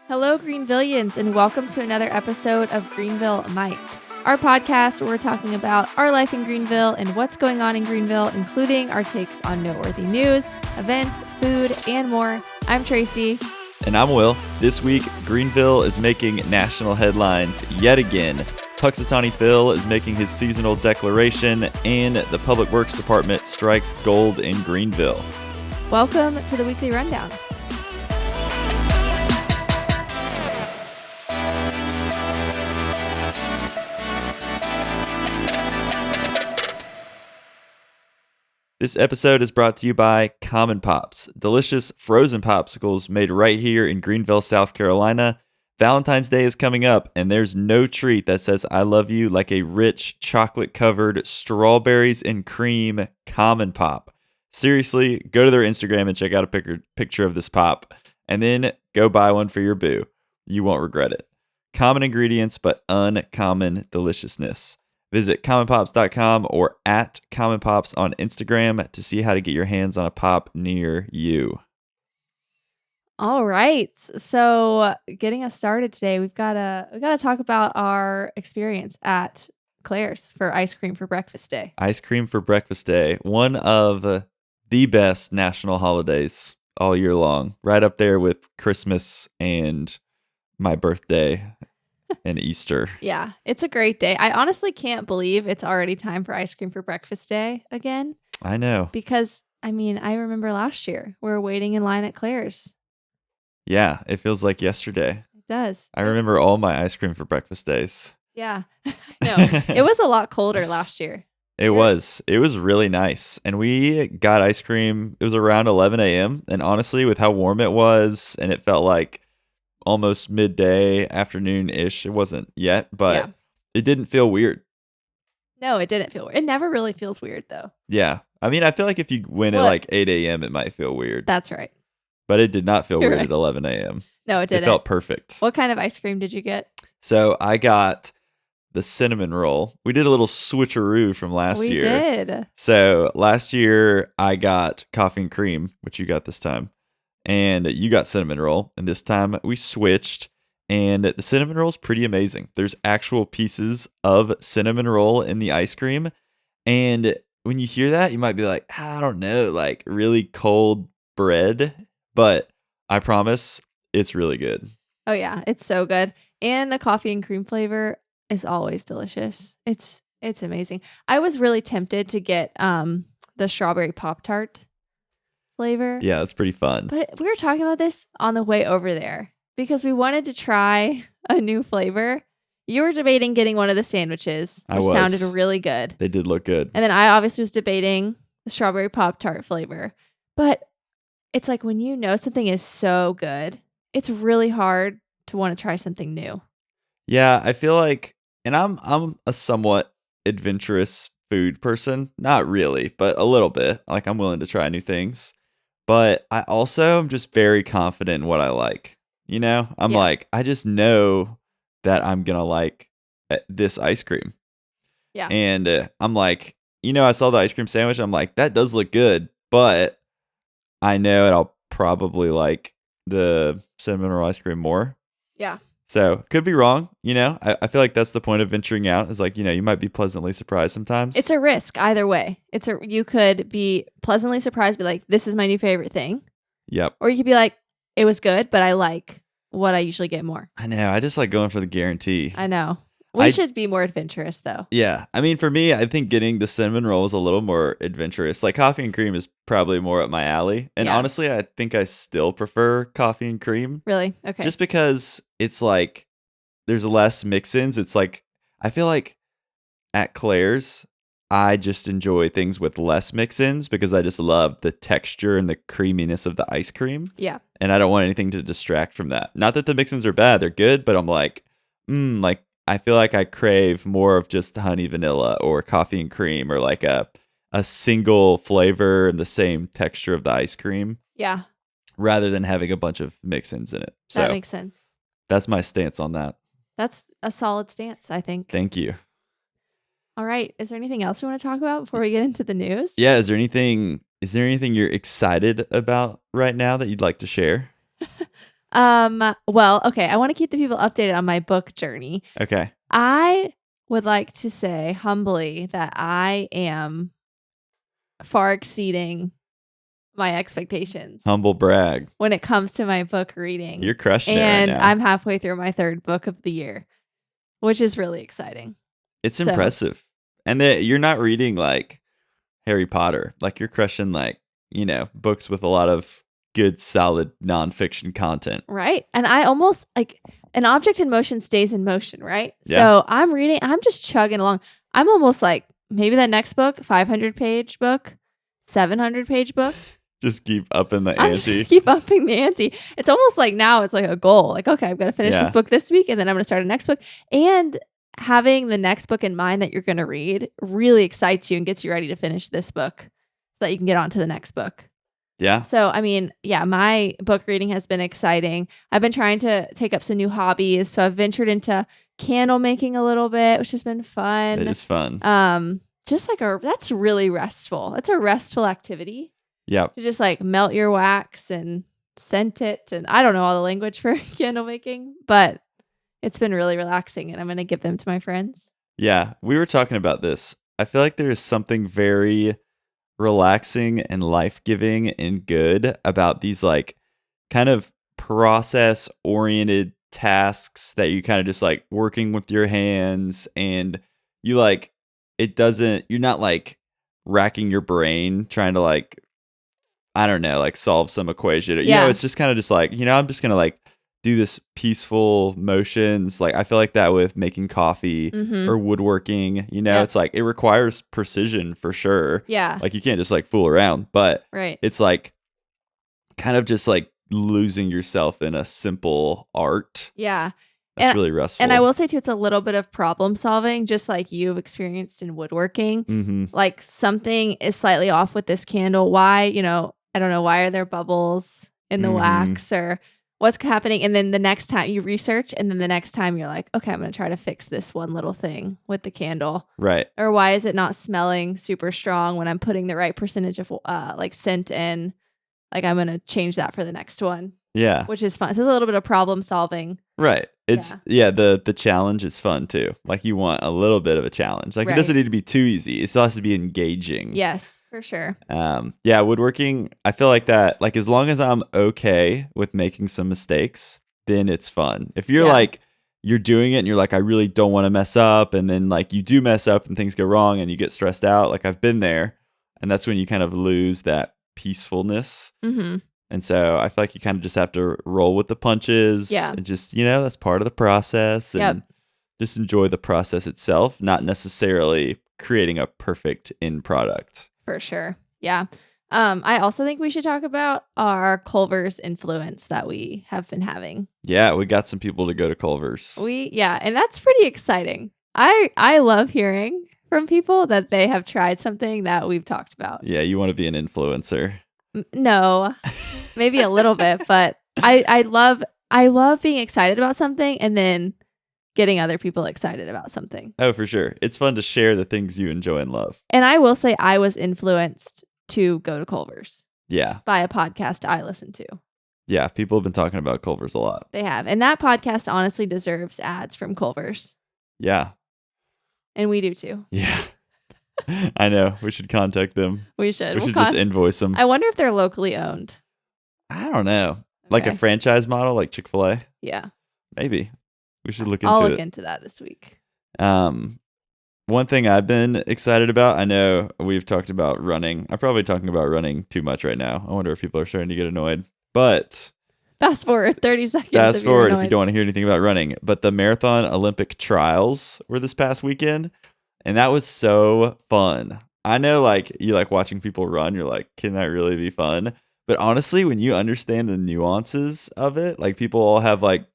Hello, Greenvillians, and welcome to another episode of Greenville Might, our podcast where we're talking about our life in Greenville and what's going on in Greenville, including our takes on noteworthy news, events, food, and more. I'm Tracy. And I'm Will. This week, Greenville is making national headlines yet again. Punxsutawney Phil is making his seasonal declaration, and the Public Works Department strikes gold in Greenville. Welcome to the Weekly Rundown. This episode is brought to you by Common Pops, delicious frozen popsicles made right here in Greenville, South Carolina. Valentine's Day is coming up, and there's no treat that says I love you like a rich, chocolate-covered strawberries and cream Common Pop. Seriously, go to their Instagram and check out a picture of this pop, and then go buy one for your boo. You won't regret it. Common ingredients, but uncommon deliciousness. Visit commonpops.com or at commonpops on Instagram to see how to get your hands on a pop near you. All right. So, getting us started today, we've got to talk about our experience at Claire's for ice cream for breakfast day. Ice cream for breakfast day, one of the best national holidays all year long, right up there with Christmas and my birthday. And Easter. Yeah, it's a great day. I honestly can't believe it's already time for ice cream for breakfast day again. I know. Because, I rember last year we were waiting in line at Claire's. Yeah, it feels like yesterday. It does. I remember all my ice cream for breakfast days. Yeah. No, it was a lot colder last year. It was. It was really nice. And we got ice cream. It was around 11 a.m. And honestly, with how warm it was, and it felt like almost midday, afternoon-ish. It wasn't yet, but It didn't feel weird. No, it didn't feel weird. It never really feels weird, though. Yeah. I feel like if you went at like 8 a.m., it might feel weird. That's right. But it did not feel You're weird right. at 11 a.m. No, it didn't. It felt perfect. What kind of ice cream did you get? So I got the cinnamon roll. We did a little switcheroo from last year. We did. So last year I got coffee and cream, which you got this time. And you got cinnamon roll. And this time we switched. And the cinnamon roll is pretty amazing. There's actual pieces of cinnamon roll in the ice cream. And when you hear that, you might be like, I don't know, like really cold bread. But I promise it's really good. Oh, yeah. It's so good. And the coffee and cream flavor is always delicious. It's amazing. I was really tempted to get the strawberry Pop-Tart flavor. Yeah, it's pretty fun. But we were talking about this on the way over there because we wanted to try a new flavor. You were debating getting one of the sandwiches, which sounded really good. They did look good. And then I obviously was debating the strawberry Pop-Tart flavor. But it's like when you know something is so good, it's really hard to want to try something new. Yeah, I feel like, and I'm a somewhat adventurous food person. Not really, but a little bit. Like I'm willing to try new things. But I also am just very confident in what I like. You know, I'm like, I just know that I'm going to like this ice cream. Yeah. And I'm like, I saw the ice cream sandwich. I'm like, that does look good. But I know I'll probably like the cinnamon roll ice cream more. Yeah. So could be wrong. I feel like that's the point of venturing out is like, you might be pleasantly surprised sometimes. It's a risk either way. You could be pleasantly surprised, be like, this is my new favorite thing. Yep. Or you could be like, it was good, but I like what I usually get more. I know. I just like going for the guarantee. I know. We should be more adventurous though. Yeah. For me, I think getting the cinnamon roll is a little more adventurous. Like coffee and cream is probably more up my alley. And honestly, I think I still prefer coffee and cream. Really? Okay. Just because it's like there's less mix-ins. It's like I feel like at Claire's, I just enjoy things with less mix-ins because I just love the texture and the creaminess of the ice cream. Yeah. And I don't want anything to distract from that. Not that the mix-ins are bad. They're good, but I'm like, I feel like I crave more of just honey vanilla or coffee and cream or like a single flavor and the same texture of the ice cream. Yeah. Rather than having a bunch of mix-ins in it. So that makes sense. That's my stance on that. That's a solid stance, I think. Thank you. All right. Is there anything else we want to talk about before we get into the news? Yeah. Is there anything you're excited about right now that you'd like to share? Well, okay. I want to keep the people updated on my book journey. Okay. I would like to say humbly that I am far exceeding my expectations Humble brag. when it comes to my book reading. You're crushing it right And now. I'm halfway through my third book of the year, which is really exciting. It's So- impressive. And you're not reading like Harry Potter. Like you're crushing like, books with a lot of good, solid nonfiction content. Right. And I almost like an object in motion stays in motion, right? Yeah. So I'm reading, I'm just chugging along. I'm almost like maybe that next book, 500-page book, 700-page book. Just keep upping the I'm just ante. keep upping the ante. It's almost like now it's like a goal. Like, okay, I've got to finish Yeah. this book this week and then I'm going to start a next book. And having the next book in mind that you're going to read really excites you and gets you ready to finish this book so that you can get on to the next book. Yeah. So, I mean, yeah, my book reading has been exciting. I've been trying to take up some new hobbies. So I've ventured into candle making a little bit, which has been fun. It is fun. Just like that's really restful. That's a restful activity Yep. to just like melt your wax and scent it. And I don't know all the language for candle making, but it's been really relaxing and I'm going to give them to my friends. Yeah. We were talking about this. I feel like there is something very relaxing and life-giving and good about these like kind of process-oriented tasks that you kind of just like working with your hands and you like you're not like racking your brain trying to like I don't know, like solve some equation. Yeah. It's just kind of just like, I'm just going to like do this peaceful motions. Like I feel like that with making coffee Mm-hmm. or woodworking, Yep. it's like it requires precision for sure. Yeah. Like you can't just like fool around, but Right. it's like kind of just like losing yourself in a simple art. Yeah. That's And- really restful. And I will say too, it's a little bit of problem solving, just like you've experienced in woodworking. Mm-hmm. Like something is slightly off with this candle. Why, I don't know, why are there bubbles in the Mhm. wax or what's happening? And then the next time you research, and then the next time you're like, okay, I'm going to try to fix this one little thing with the candle. Right. Or why is it not smelling super strong when I'm putting the right percentage of like scent in? Like I'm going to change that for the next one, Yeah. which is fun. So it's a little bit of problem solving. Right. It's the challenge is fun too. Like you want a little bit of a challenge. Like Right. it doesn't need to be too easy. It still has to be engaging. Yes, for sure. Yeah, woodworking, I feel like that, like as long as I'm okay with making some mistakes, then it's fun. If you're Yeah. like you're doing it and you're like, I really don't want to mess up, and then like you do mess up and things go wrong and you get stressed out, like I've been there, and that's when you kind of lose that peacefulness. Mm-hmm. And so I feel like you kind of just have to roll with the punches. Yeah. And just, that's part of the process. And Yep. just enjoy the process itself, not necessarily creating a perfect end product. For sure. Yeah. I also think we should talk about our Culver's influence that we have been having. Yeah, we got some people to go to Culver's. And that's pretty exciting. I love hearing from people that they have tried something that we've talked about. Yeah, you want to be an influencer. No, maybe a little bit, but I love being excited about something and then getting other people excited about something. Oh, for sure. It's fun to share the things you enjoy and love. And I will say I was influenced to go to Culver's Yeah. by a podcast I listen to. Yeah, people have been talking about Culver's a lot. They have. And that podcast honestly deserves ads from Culver's. Yeah. And we do too. Yeah. I know. We should contact them. We should. We should just invoice them. I wonder if they're locally owned. I don't know. Like a Okay. franchise model like Chick-fil-A? Yeah. Maybe. We should look into I'll it. look into that this week. One thing I've been excited about, I know we've talked about running. I'm probably talking about running too much right now. I wonder if people are starting to get annoyed. But Fast forward 30 seconds. fast if you're forward if you annoyed. don't want to hear anything about running. But the Marathon Olympic Trials were this past weekend, and that was so fun. I know like you like watching people run, you're like, can that really be fun? But honestly, when you understand the nuances of it, like people all have like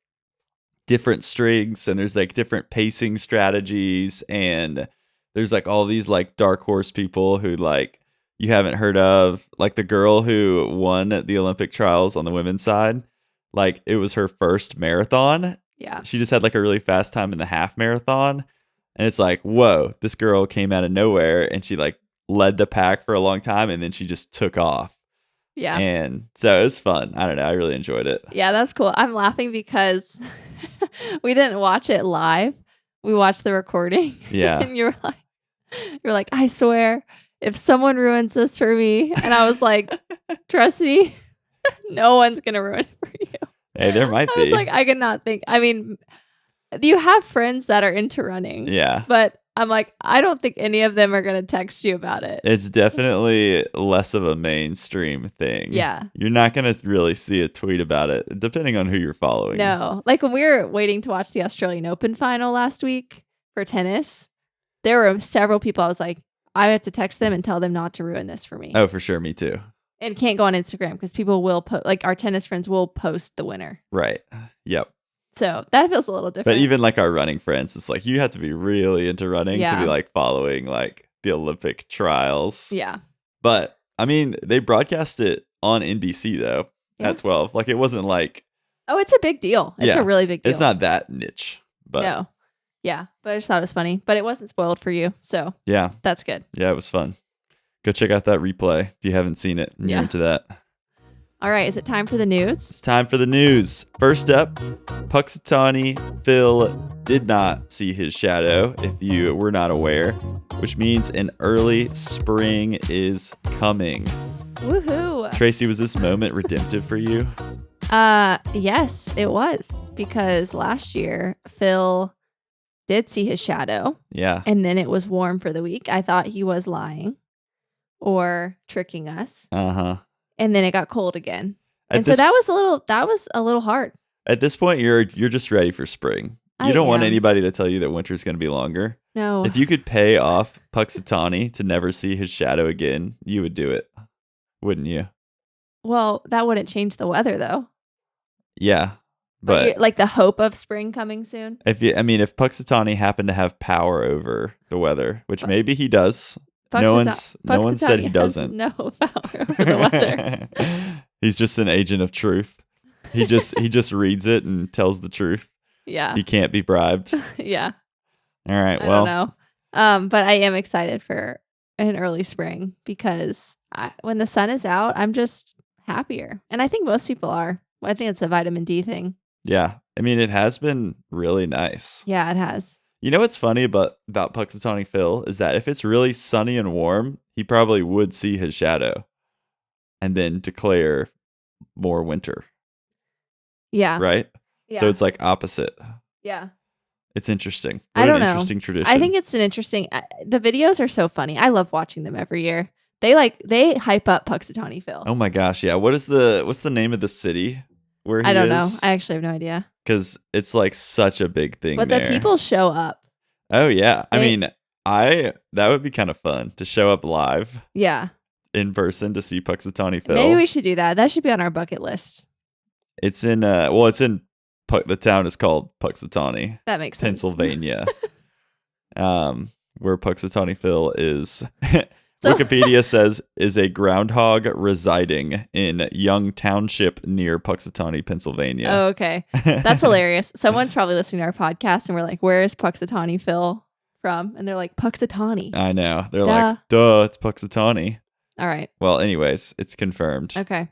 different strengths and there's like different pacing strategies, and there's like all these like dark horse people who like you haven't heard of, like the girl who won the Olympic trials on the women's side. Like it was her first marathon. Yeah. She just had like a really fast time in the half marathon. And it's like, whoa, this girl came out of nowhere and she like led the pack for a long time and then she just took off. Yeah. And so it was fun. I don't know. I really enjoyed it. Yeah, that's cool. I'm laughing because we didn't watch it live. We watched the recording. Yeah. And you're like, I swear, if someone ruins this for me, and I was like, trust me, no one's gonna ruin it for you. Hey, there might I was be. like, I could not think. I mean, you have friends that are into running. Yeah. But I'm like, I don't think any of them are gonna text you about it. It's definitely less of a mainstream thing. Yeah. You're not going to really see a tweet about it, depending on who you're following. No. Like when we were waiting to watch the Australian Open final last week for tennis, there were several people I was like, I have to text them and tell them not to ruin this for me. Oh, for sure. Me too. And can't go on Instagram because people will like our tennis friends will post the winner. Right. Yep. So that feels a little different. But even like our running friends, it's like you have to be really into running to be like following like the Olympic trials. Yeah. But I mean, they broadcast it on NBC though at 12. Like it wasn't like. Oh, it's a big deal. It's a really big deal. It's not that niche. But no. Yeah. But I just thought it was funny. But it wasn't spoiled for you. So yeah, that's good. Yeah, it was fun. Go check out that replay if you haven't seen it and you're into that. All right, is it time for the news? It's time for the news. First up, Punxsutawney Phil did not see his shadow, if you were not aware, which means an early spring is coming. Woohoo. Tracy, was this moment redemptive for you? Yes, it was. Because last year, Phil did see his shadow. Yeah. And then it was warm for the week. I thought he was lying or tricking us. Uh-huh. And then it got cold again. So that was a little hard. At this point, you're just ready for spring. You don't want anybody to tell you that winter's going to be longer. No. If you could pay off Punxsutawney to never see his shadow again, you would do it, wouldn't you? Well, that wouldn't change the weather, though. Yeah, but like the hope of spring coming soon. If Punxsutawney happened to have power over the weather, which maybe he does. No one said he doesn't. No power over the weather. He's just an agent of truth. He just reads it and tells the truth. Yeah. He can't be bribed. Yeah. All right. I don't know. But I am excited for an early spring because when the sun is out, I'm just happier. And I think most people are. I think it's a vitamin D thing. Yeah. I mean, it has been really nice. Yeah, it has. You know what's funny about Punxsutawney Phil is that if it's really sunny and warm, he probably would see his shadow and then declare more winter. Yeah. Right? Yeah. So it's like opposite. Yeah. It's interesting. I don't know. Interesting tradition. I think it's an interesting. The videos are so funny. I love watching them every year. They hype up Punxsutawney Phil. Oh my gosh, yeah. What's the name of the city where he is? I don't know. I actually have no idea. Because it's like such a big thing. But there. the people show up. Oh yeah. That would be kind of fun to show up live. Yeah. In person to see Punxsutawney Phil. Maybe we should do that. That should be on our bucket list. It's in the town is called Punxsutawney. That makes sense. Pennsylvania. Where Punxsutawney Phil is. Wikipedia says is a groundhog residing in Young Township near Punxsutawney, Pennsylvania. Oh, okay. That's hilarious. Someone's probably listening to our podcast and we're like, where is Punxsutawney Phil from? And they're like, Punxsutawney. I know. They're like, duh, it's Punxsutawney. All right. Well, anyways, it's confirmed. Okay.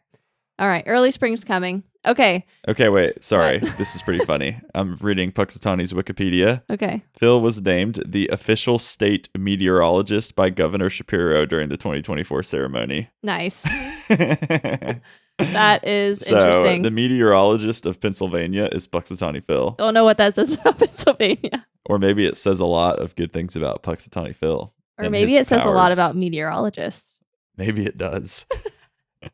All right. Early spring's coming. Okay. Okay, wait. Sorry. This is pretty funny. I'm reading Punxsutawney's Wikipedia. Okay. Phil was named the official state meteorologist by Governor Shapiro during the 2024 ceremony. Nice. That is interesting. The meteorologist of Pennsylvania is Punxsutawney Phil. Don't know what that says about Pennsylvania. Or maybe it says a lot of good things about Punxsutawney Phil. Or maybe it says a lot about meteorologists. Maybe it does.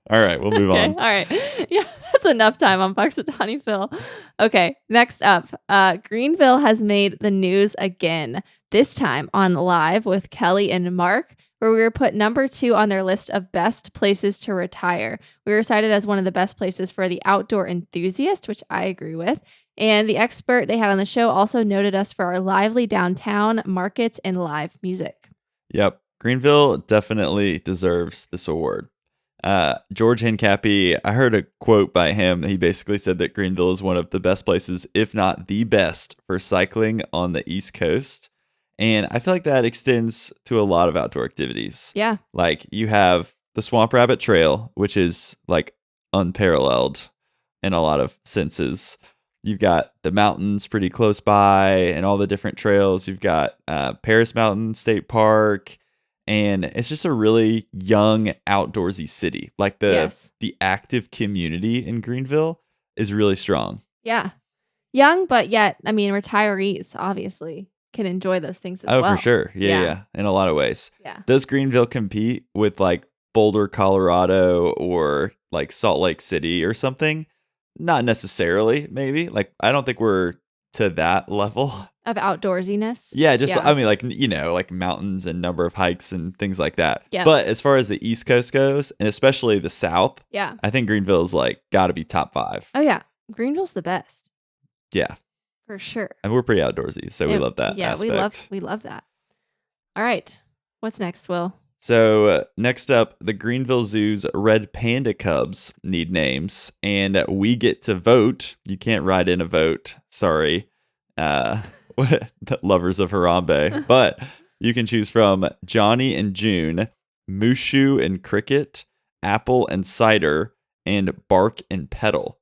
All right, we'll move on. All right. Yeah, that's enough time on Punxsutawney Phil. Okay, next up. Greenville has made the news again, this time on Live with Kelly and Mark, where we were put number 2 on their list of best places to retire. We were cited as one of the best places for the outdoor enthusiast, which I agree with. And the expert they had on the show also noted us for our lively downtown markets and live music. Yep. Greenville definitely deserves this award. George Hincapie, I heard a quote by him. He basically said that Greenville is one of the best places, if not the best, for cycling on the East Coast. And I feel like that extends to a lot of outdoor activities. Yeah. Like you have the Swamp Rabbit Trail, which is like unparalleled in a lot of senses. You've got the mountains pretty close by and all the different trails. You've got Paris Mountain State Park, and it's just a really young, outdoorsy city. Like the active community in Greenville is really strong. Yeah. Young, but yet, I mean, retirees obviously can enjoy those things as well. Oh, for sure. Yeah. In a lot of ways. Yeah. Does Greenville compete with like Boulder, Colorado, or like Salt Lake City or something? Not necessarily, maybe. Like, I don't think we're to that level of outdoorsiness. Yeah, I mean, like, like mountains and number of hikes and things like that. Yeah. But as far as the East Coast goes, and especially the South, yeah, I think Greenville's like got to be top 5. Oh yeah, Greenville's the best. Yeah, for sure. And we're pretty outdoorsy, so we love that. Yeah, aspect. we love that. All right, what's next, Will? So next up, the Greenville Zoo's red panda cubs need names, and we get to vote. You can't write in a vote. Sorry, lovers of Harambe. But you can choose from Johnny and June, Mushu and Cricket, Apple and Cider, and Bark and Petal.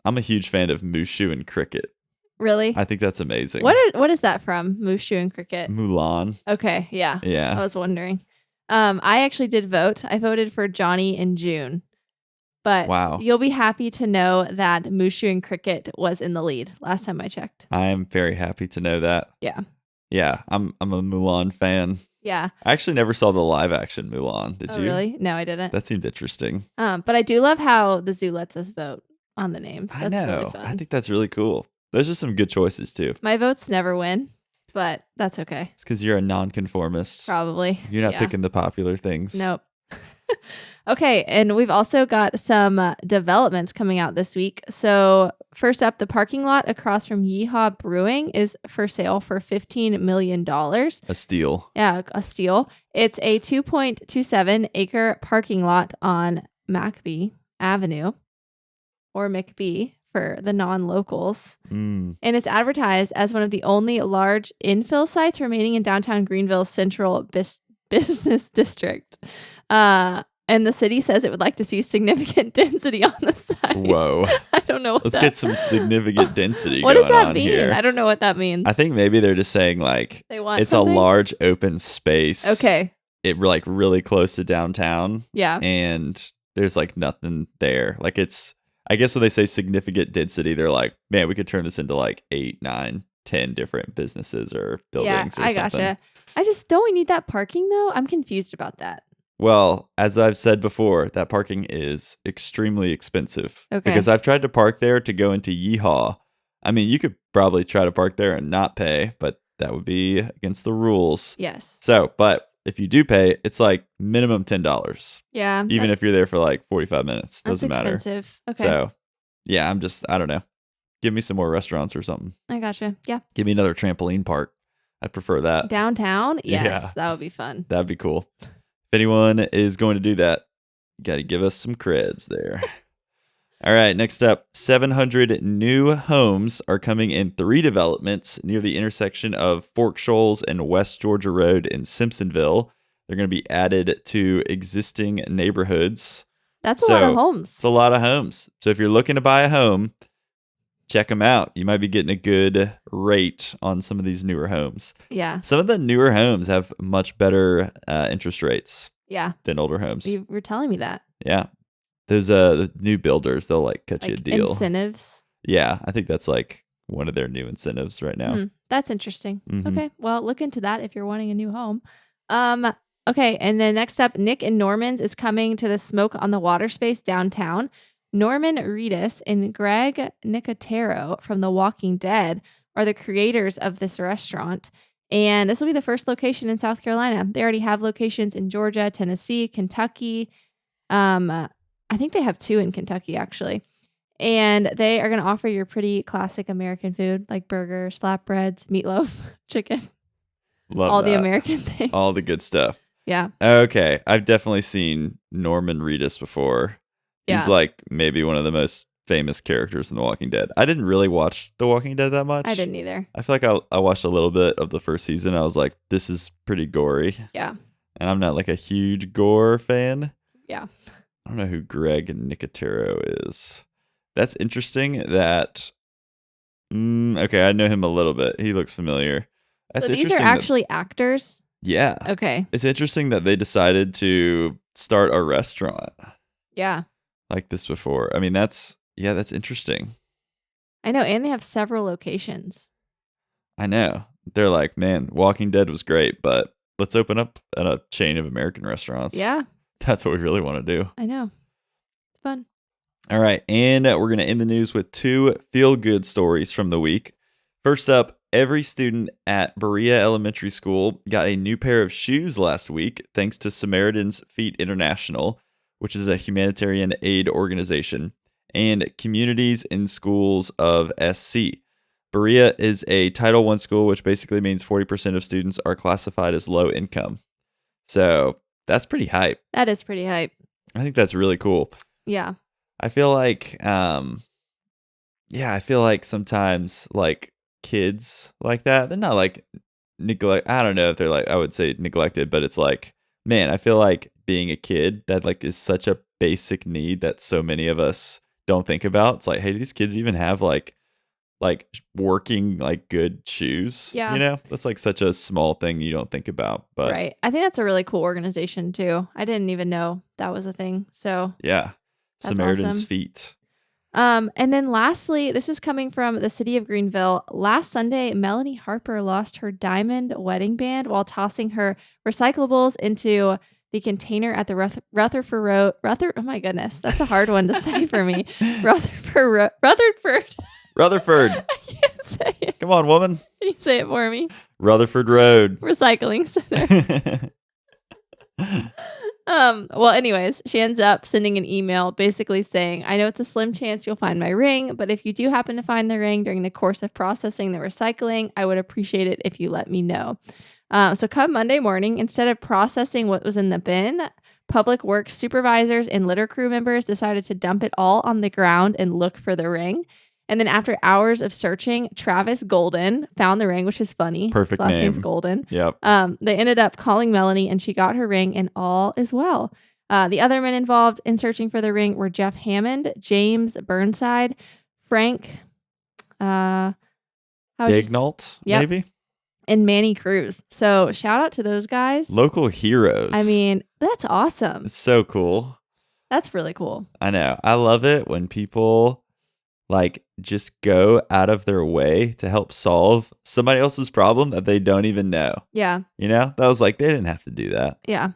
I'm a huge fan of Mushu and Cricket. Really? I think that's amazing. What is that from? Mushu and Cricket? Mulan. Okay, yeah. Yeah. I was wondering. I actually did vote. I voted for Johnny and June. But wow. You'll be happy to know that Mushu and Cricket was in the lead last time I checked. I am very happy to know that. Yeah. Yeah, I'm a Mulan fan. Yeah. I actually never saw the live action Mulan. Did you? Really? No, I didn't. That seemed interesting. But I do love how the zoo lets us vote on the names. That's I know. Really fun. I think that's really cool. Those are some good choices too. My votes never win, but that's okay. It's because you're a nonconformist. Probably. You're not picking the popular things. Nope. Okay, and we've also got some developments coming out this week. So first up, the parking lot across from Yeehaw Brewing is for sale for $15 million. A steal. Yeah, a steal. It's a 2.27 acre parking lot on McBee Avenue, or McBee for the non-locals. And it's advertised as one of the only large infill sites remaining in downtown Greenville's central business district. And the city says it would like to see significant density on the site. Whoa. I don't know. Let's get some significant density what going on does that mean? here. I don't know what that means. I think maybe they're just saying like they want it's something? a large open space. Okay. It like really close to downtown. Yeah. And there's like nothing there. Like it's, I guess when they say significant density, they're like, man, we could turn this into like 8, 9, 10 different businesses or buildings or something. Gotcha. Don't we need that parking though? I'm confused about that. Well, as I've said before, that parking is extremely expensive. Okay. Because I've tried to park there to go into Yeehaw. I mean, you could probably try to park there and not pay, but that would be against the rules. Yes. So, but if you do pay, it's like minimum $10. Yeah. Even if you're there for like 45 minutes. Doesn't matter. That's expensive. Okay. So, yeah, I don't know. Give me some more restaurants or something. I gotcha. Yeah. Give me another trampoline park. I'd prefer that. Downtown? Yes. Yeah. That would be fun. That'd be cool. If anyone is going to do that, you got to give us some creds there. All right, next up, 700 new homes are coming in 3 developments near the intersection of Fork Shoals and West Georgia Road in Simpsonville. They're going to be added to existing neighborhoods. That's a lot of homes. It's a lot of homes. So if you're looking to buy a home, check them out. You might be getting a good rate on some of these newer homes. Yeah. Some of the newer homes have much better interest rates. Yeah. Than older homes. You were telling me that. Yeah. There's the new builders. They'll like cut you a deal. Incentives. Yeah. I think that's like one of their new incentives right now. That's interesting. Mm-hmm. Okay. Well, look into that if you're wanting a new home. Okay. And then next up, Nick and Norman's is coming to the Smoke on the Water space downtown. Norman Reedus and Greg Nicotero from The Walking Dead are the creators of this restaurant. And this will be the first location in South Carolina. They already have locations in Georgia, Tennessee, Kentucky. I think they have 2 in Kentucky, actually. And they are going to offer your pretty classic American food like burgers, flatbreads, meatloaf, chicken. Love all that. the American things. All the good stuff. Yeah. Okay. I've definitely seen Norman Reedus before. He's like maybe one of the most famous characters in The Walking Dead. I didn't really watch The Walking Dead that much. I didn't either. I feel like I watched a little bit of the first season. I was like, this is pretty gory. Yeah. And I'm not like a huge gore fan. Yeah. I don't know who Greg Nicotero is. That's interesting that... okay, I know him a little bit. He looks familiar. That's So these are interesting actually actors? Yeah. Okay. It's interesting that they decided to start a restaurant Yeah. like this before. I mean, that's interesting. I know. And they have several locations. I know. They're like, man, Walking Dead was great, but let's open up a chain of American restaurants. Yeah. That's what we really want to do. I know. It's fun. All right. And we're going to end the news with 2 feel-good stories from the week. First up, every student at Berea Elementary School got a new pair of shoes last week thanks to Samaritan's Feet International, which is a humanitarian aid organization, and Communities in Schools of SC. Berea is a Title I school, which basically means 40% of students are classified as low income. So that's pretty hype. That is pretty hype. I think that's really cool. Yeah. I feel like, I feel like sometimes like kids like that, they're not like neglect. I don't know if they're like, I would say neglected, but it's like, man, I feel like being a kid, that like is such a basic need that so many of us don't think about. It's like, hey, do these kids even have like working like good shoes? Yeah. You know, that's like such a small thing you don't think about. But right. I think that's a really cool organization too. I didn't even know that was a thing. So yeah, that's Samaritan's awesome. Feet. And then lastly, this is coming from the city of Greenville. Last Sunday, Melanie Harper lost her diamond wedding band while tossing her recyclables into the container at the Rutherford Road. Oh my goodness, that's a hard one to say for me. Rutherford. Rutherford. I can't say it. Come on, woman. Can you say it for me? Rutherford Road. Recycling center. Well, anyways, she ends up sending an email basically saying, I know it's a slim chance you'll find my ring, but if you do happen to find the ring during the course of processing the recycling, I would appreciate it if you let me know. So come Monday morning, instead of processing what was in the bin, public works supervisors and litter crew members decided to dump it all on the ground and look for the ring. And then after hours of searching, Travis Golden found the ring, which is funny. Perfect His last name. name's Golden. Yep. They ended up calling Melanie and she got her ring and all is well. The other men involved in searching for the ring were Jeff Hammond, James Burnside, Frank Dignault, maybe? And Manny Cruz. So shout out to those guys. Local heroes. I mean, that's awesome. It's so cool. That's really cool. I know. I love it when people like just go out of their way to help solve somebody else's problem that they don't even know. Yeah. You know, that was like, they didn't have to do that. Yeah.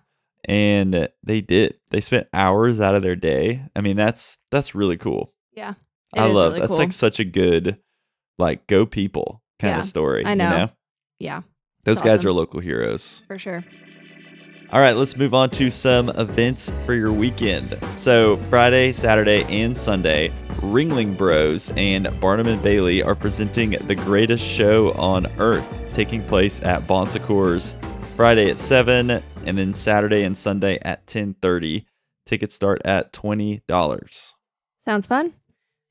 And they did. They spent hours out of their day. I mean, that's really cool. Yeah. I love really that's cool. like such a good, like, go people kind of story. I know. You know? Yeah. Those guys awesome. are local heroes. For sure. All right, let's move on to some events for your weekend. So Friday, Saturday, and Sunday, Ringling Bros and Barnum and Bailey are presenting the greatest show on earth, taking place at Bon Secours Friday at 7, and then Saturday and Sunday at 10:30. Tickets start at $20. Sounds fun.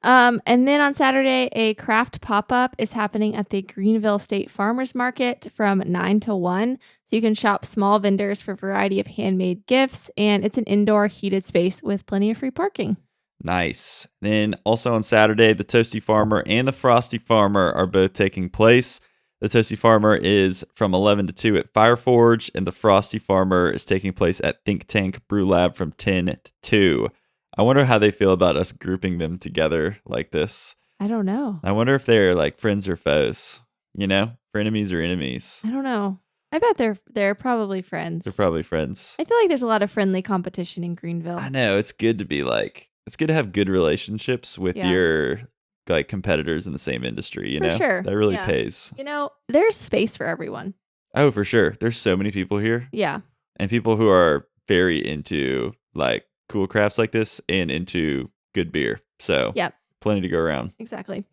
And then on Saturday, a craft pop-up is happening at the Greenville State Farmers Market from 9 to 1. So you can shop small vendors for a variety of handmade gifts, and it's an indoor heated space with plenty of free parking. Nice. Then also on Saturday, the Toasty Farmer and the Frosty Farmer are both taking place. The Toasty Farmer is from 11 to 2 at Fireforge, and the Frosty Farmer is taking place at Think Tank Brew Lab from 10 to 2. I wonder how they feel about us grouping them together like this. I don't know. I wonder if they're like friends or foes, you know, frenemies or enemies. I don't know. I bet they're probably friends. They're probably friends. I feel like there's a lot of friendly competition in Greenville. I know. It's good to be like, it's good to have good relationships with your like competitors in the same industry, you know? For sure. That really pays. You know, there's space for everyone. Oh, for sure. There's so many people here. Yeah. And people who are very into like cool crafts like this and into good beer. So plenty to go around. Exactly.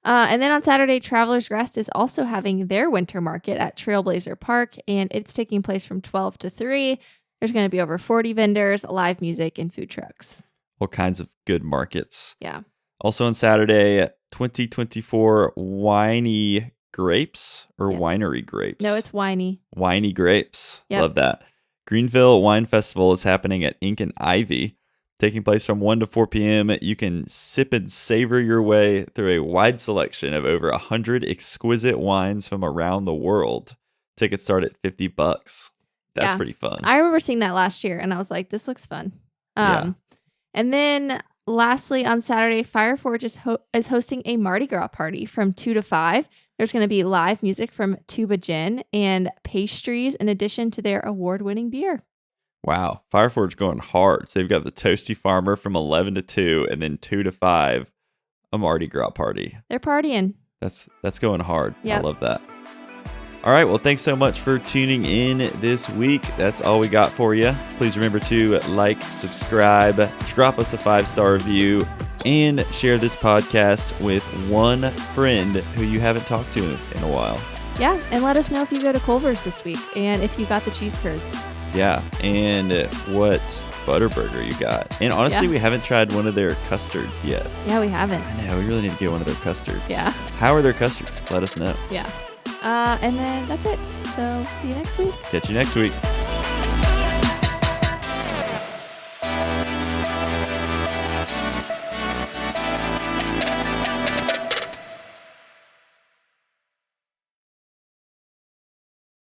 And then on Saturday, Travelers Rest is also having their winter market at Trailblazer Park, and it's taking place from 12 to 3. There's going to be over 40 vendors, live music, and food trucks. All kinds of good markets. Yeah. Also on Saturday, 2024 Winey Grapes or Winery Grapes. No, it's Winey. Winey Grapes. Yep. Love that. Greenville Wine Festival is happening at Ink and Ivy. Taking place from 1 to 4 p.m., you can sip and savor your way through a wide selection of over 100 exquisite wines from around the world. Tickets start at $50. That's pretty fun. I remember seeing that last year, and I was like, this looks fun. And then lastly, on Saturday, Fire Forge is hosting a Mardi Gras party from 2 to 5. There's going to be live music from Tuba Gin and pastries in addition to their award-winning beer. Wow. Fireforge going hard. So they've got the Toasty Farmer from 11 to 2 and then 2 to 5, a Mardi Gras party. They're partying. That's going hard. Yep. I love that. All right. Well, thanks so much for tuning in this week. That's all we got for you. Please remember to like, subscribe, drop us a 5-star review, and share this podcast with one friend who you haven't talked to in a while. Yeah. And let us know if you go to Culver's this week and if you got the cheese curds. Yeah, and what Butterburger you got. And honestly, we haven't tried one of their custards yet. Yeah, we haven't. I know, we really need to get one of their custards. Yeah. How are their custards? Let us know. Yeah. And then that's it. So see you next week. Catch you next week.